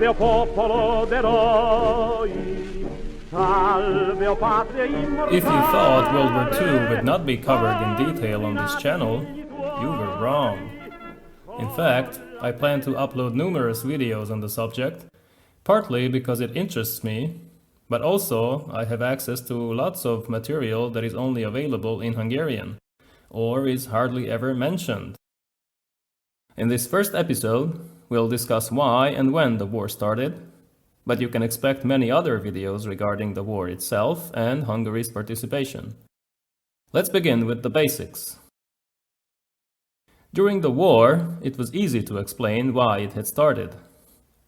Salve o popolo d'eroi, salve o patria immortale. If you thought World War II would not be covered in detail on this channel, you were wrong. In fact, I plan to upload numerous videos on the subject, partly because it interests me, but also I have access to lots of material that is only available in Hungarian, or is hardly ever mentioned. In this first episode, we'll discuss why and when the war started, but you can expect many other videos regarding the war itself and Hungary's participation. Let's begin with the basics. During the war, it was easy to explain why it had started.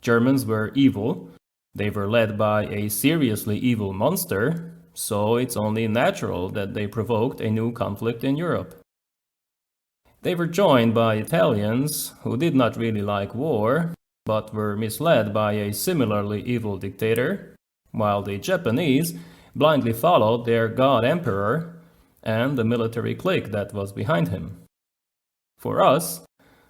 Germans were evil, they were led by a seriously evil monster, so it's only natural that they provoked a new conflict in Europe. They were joined by Italians who did not really like war, but were misled by a similarly evil dictator, while the Japanese blindly followed their god emperor and the military clique that was behind him. For us,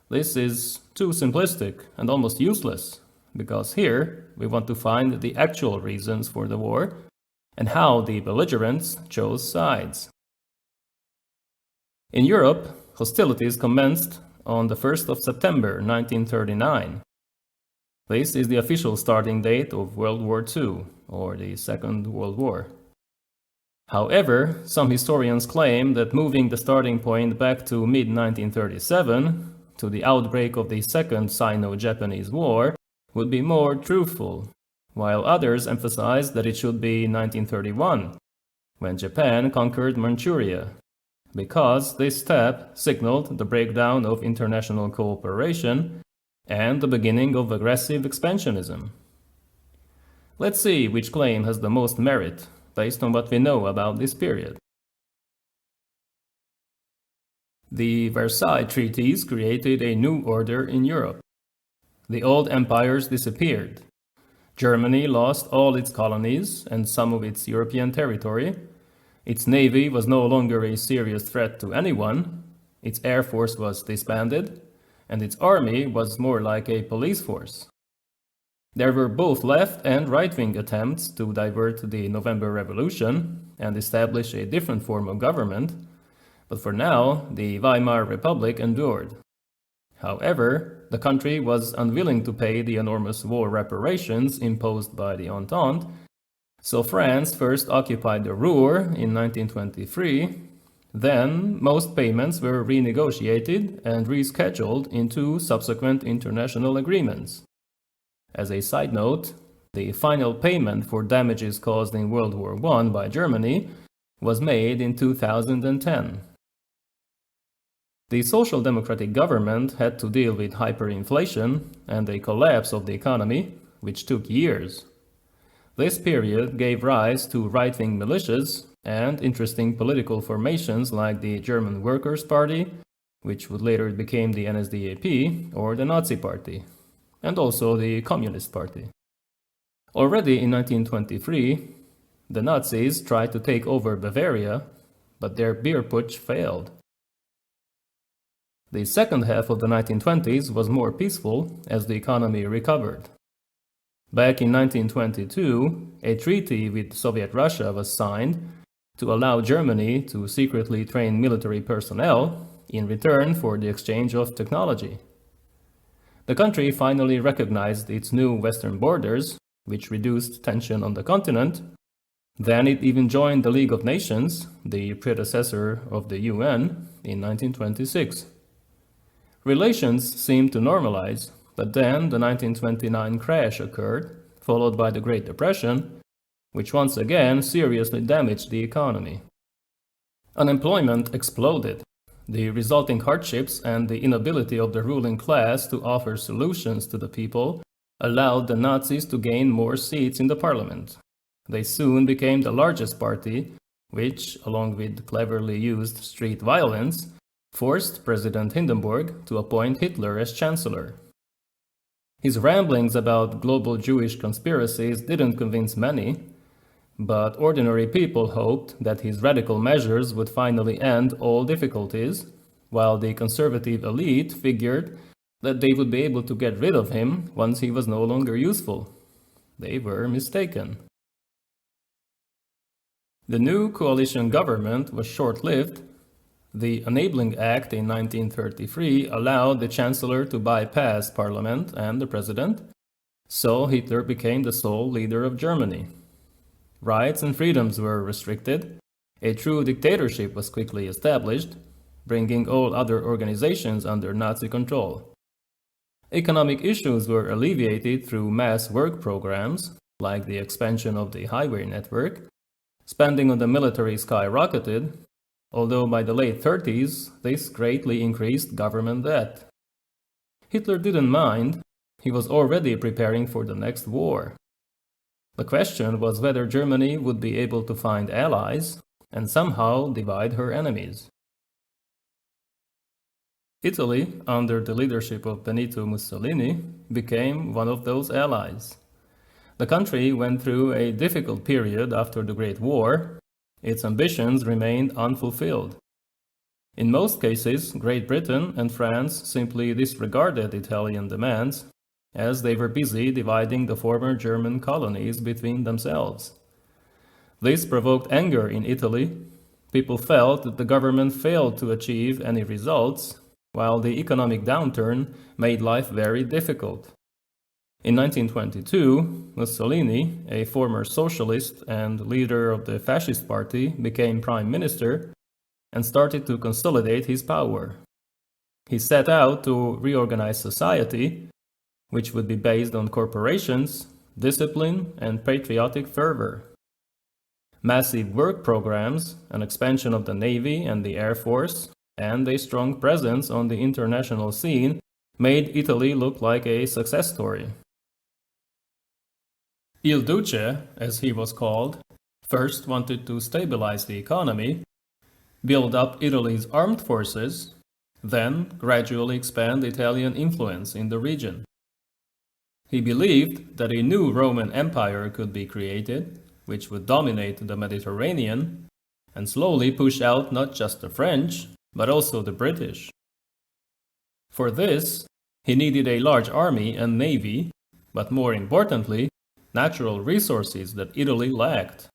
this is too simplistic and almost useless, because here we want to find the actual reasons for the war and how the belligerents chose sides. In Europe, hostilities commenced on the 1st of September 1939. This is the official starting date of World War II, or the Second World War. However, some historians claim that moving the starting point back to mid-1937, to the outbreak of the Second Sino-Japanese War, would be more truthful, while others emphasize that it should be 1931, when Japan conquered Manchuria, because this step signaled the breakdown of international cooperation and the beginning of aggressive expansionism. Let's see which claim has the most merit based on what we know about this period. The Versailles Treaties created a new order in Europe. The old empires disappeared. Germany lost all its colonies and some of its European territory. Its navy was no longer a serious threat to anyone, its air force was disbanded, and its army was more like a police force. There were both left and right-wing attempts to divert the November Revolution and establish a different form of government, but for now the Weimar Republic endured. However, the country was unwilling to pay the enormous war reparations imposed by the Entente, so France first occupied the Ruhr in 1923, then most payments were renegotiated and rescheduled into subsequent international agreements. As a side note, the final payment for damages caused in World War I by Germany was made in 2010. The Social Democratic government had to deal with hyperinflation and a collapse of the economy, which took years. This period gave rise to right-wing militias and interesting political formations like the German Workers' Party, which would later become the NSDAP, or the Nazi Party, and also the Communist Party. Already in 1923, the Nazis tried to take over Bavaria, but their beer putsch failed. The second half of the 1920s was more peaceful as the economy recovered. Back in 1922, a treaty with Soviet Russia was signed to allow Germany to secretly train military personnel in return for the exchange of technology. The country finally recognized its new western borders, which reduced tension on the continent. Then it even joined the League of Nations, the predecessor of the UN, in 1926. Relations seemed to normalize, but then the 1929 crash occurred, followed by the Great Depression, which once again seriously damaged the economy. Unemployment exploded. The resulting hardships and the inability of the ruling class to offer solutions to the people allowed the Nazis to gain more seats in the parliament. They soon became the largest party, which, along with cleverly used street violence, forced President Hindenburg to appoint Hitler as chancellor. His ramblings about global Jewish conspiracies didn't convince many, but ordinary people hoped that his radical measures would finally end all difficulties, while the conservative elite figured that they would be able to get rid of him once he was no longer useful. They were mistaken. The new coalition government was short-lived. The Enabling Act in 1933 allowed the Chancellor to bypass Parliament and the President, so Hitler became the sole leader of Germany. Rights and freedoms were restricted. A true dictatorship was quickly established, bringing all other organizations under Nazi control. Economic issues were alleviated through mass work programs, like the expansion of the highway network. Spending on the military skyrocketed, although by the late 30s, this greatly increased government debt. Hitler didn't mind. He was already preparing for the next war. The question was whether Germany would be able to find allies and somehow divide her enemies. Italy, under the leadership of Benito Mussolini, became one of those allies. The country went through a difficult period after the Great War. Its ambitions remained unfulfilled. In most cases, Great Britain and France simply disregarded Italian demands, as they were busy dividing the former German colonies between themselves. This provoked anger in Italy. People felt that the government failed to achieve any results, while the economic downturn made life very difficult. In 1922, Mussolini, a former socialist and leader of the Fascist Party, became prime minister and started to consolidate his power. He set out to reorganize society, which would be based on corporations, discipline, and patriotic fervor. Massive work programs, an expansion of the Navy and the Air Force, and a strong presence on the international scene made Italy look like a success story. Il Duce, as he was called, first wanted to stabilize the economy, build up Italy's armed forces, then gradually expand Italian influence in the region. He believed that a new Roman Empire could be created, which would dominate the Mediterranean and slowly push out not just the French, but also the British. For this, he needed a large army and navy, but more importantly, natural resources that Italy lacked.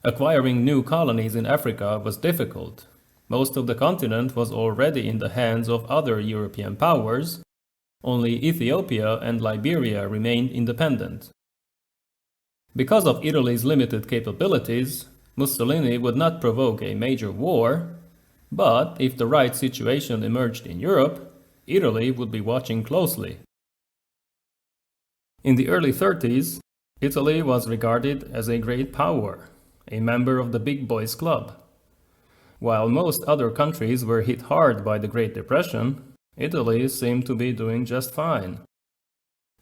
Acquiring new colonies in Africa was difficult. Most of the continent was already in the hands of other European powers. Only Ethiopia and Liberia remained independent. Because of Italy's limited capabilities, Mussolini would not provoke a major war, but if the right situation emerged in Europe, Italy would be watching closely. In the early 30s, Italy was regarded as a great power, a member of the Big Boys Club. While most other countries were hit hard by the Great Depression, Italy seemed to be doing just fine.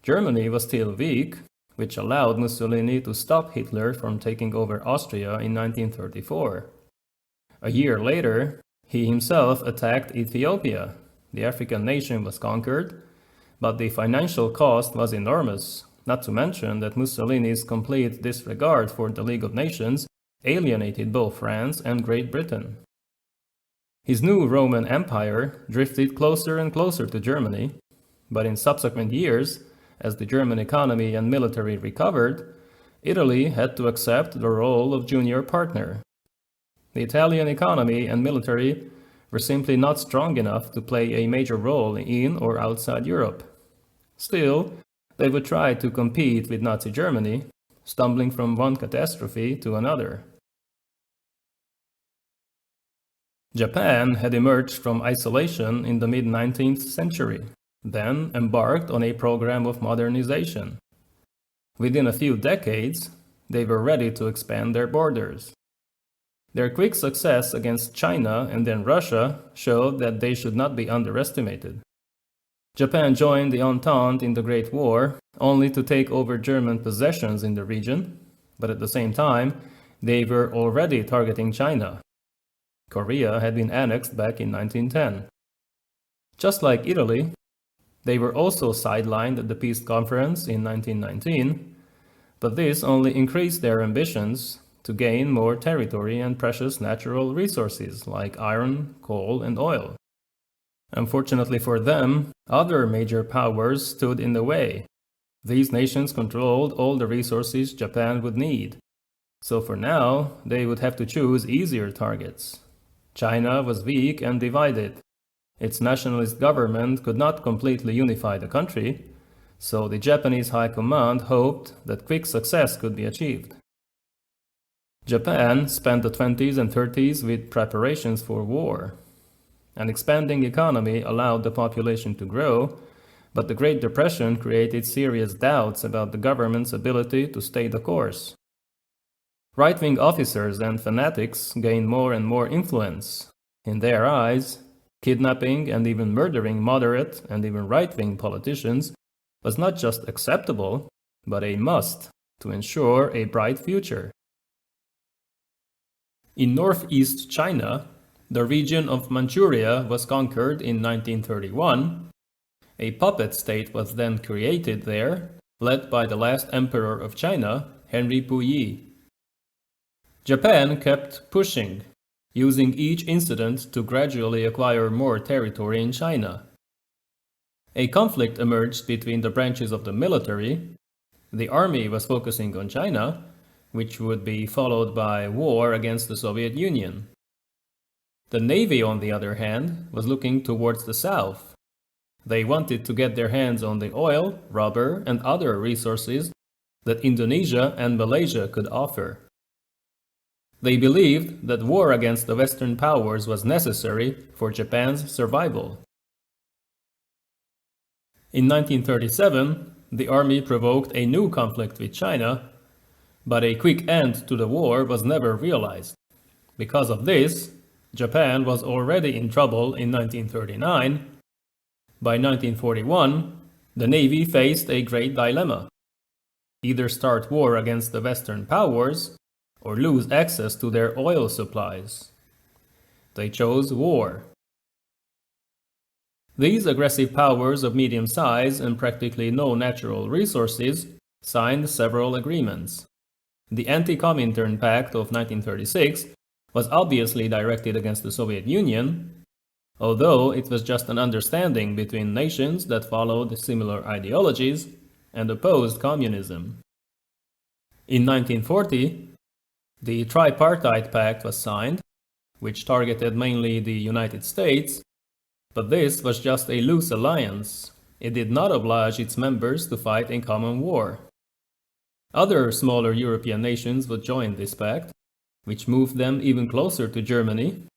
Germany was still weak, which allowed Mussolini to stop Hitler from taking over Austria in 1934. A year later, he himself attacked Ethiopia. The African nation was conquered, but the financial cost was enormous, not to mention that Mussolini's complete disregard for the League of Nations alienated both France and Great Britain. His new Roman Empire drifted closer and closer to Germany, but in subsequent years, as the German economy and military recovered, Italy had to accept the role of junior partner. The Italian economy and military were simply not strong enough to play a major role in or outside Europe. Still, they would try to compete with Nazi Germany, stumbling from one catastrophe to another. Japan had emerged from isolation in the mid-19th century, then embarked on a program of modernization. Within a few decades, they were ready to expand their borders. Their quick success against China and then Russia showed that they should not be underestimated. Japan joined the Entente in the Great War, only to take over German possessions in the region, but at the same time, they were already targeting China. Korea had been annexed back in 1910. Just like Italy, they were also sidelined at the peace conference in 1919, but this only increased their ambitions to gain more territory and precious natural resources like iron, coal, and oil. Unfortunately for them, other major powers stood in the way. These nations controlled all the resources Japan would need. So for now, they would have to choose easier targets. China was weak and divided. Its nationalist government could not completely unify the country, so the Japanese High Command hoped that quick success could be achieved. Japan spent the 20s and 30s with preparations for war. An expanding economy allowed the population to grow, but the Great Depression created serious doubts about the government's ability to stay the course. Right-wing officers and fanatics gained more and more influence. In their eyes, kidnapping and even murdering moderate and even right-wing politicians was not just acceptable, but a must to ensure a bright future. In northeast China, the region of Manchuria was conquered in 1931. A puppet state was then created there, led by the last emperor of China, Henry Puyi. Japan kept pushing, using each incident to gradually acquire more territory in China. A conflict emerged between the branches of the military. The army was focusing on China, which would be followed by war against the Soviet Union. The navy, on the other hand, was looking towards the south. They wanted to get their hands on the oil, rubber, and other resources that Indonesia and Malaysia could offer. They believed that war against the Western powers was necessary for Japan's survival. In 1937, the army provoked a new conflict with China, but a quick end to the war was never realized. Because of this, Japan was already in trouble in 1939. By 1941, the Navy faced a great dilemma: either start war against the Western powers or lose access to their oil supplies. They chose war. These aggressive powers of medium size and practically no natural resources signed several agreements. The anti-comintern Pact of 1936 was obviously directed against the Soviet Union, although it was just an understanding between nations that followed similar ideologies and opposed communism. In 1940, the Tripartite Pact was signed, which targeted mainly the United States, but this was just a loose alliance. It did not oblige its members to fight in common war. Other smaller European nations would join this pact, which moved them even closer to Germany.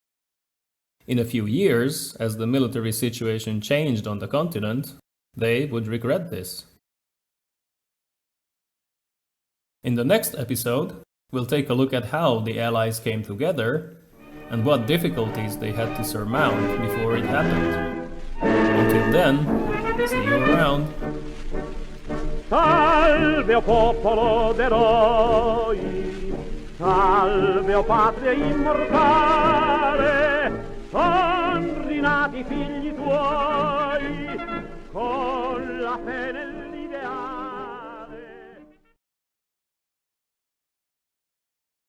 In a few years, as the military situation changed on the continent, they would regret this. In the next episode, we'll take a look at how the Allies came together and what difficulties they had to surmount before it happened. Until then, see you around. Salve o popolo d'eroi, salve o patria immortale, son rinati figli tuoi con la fede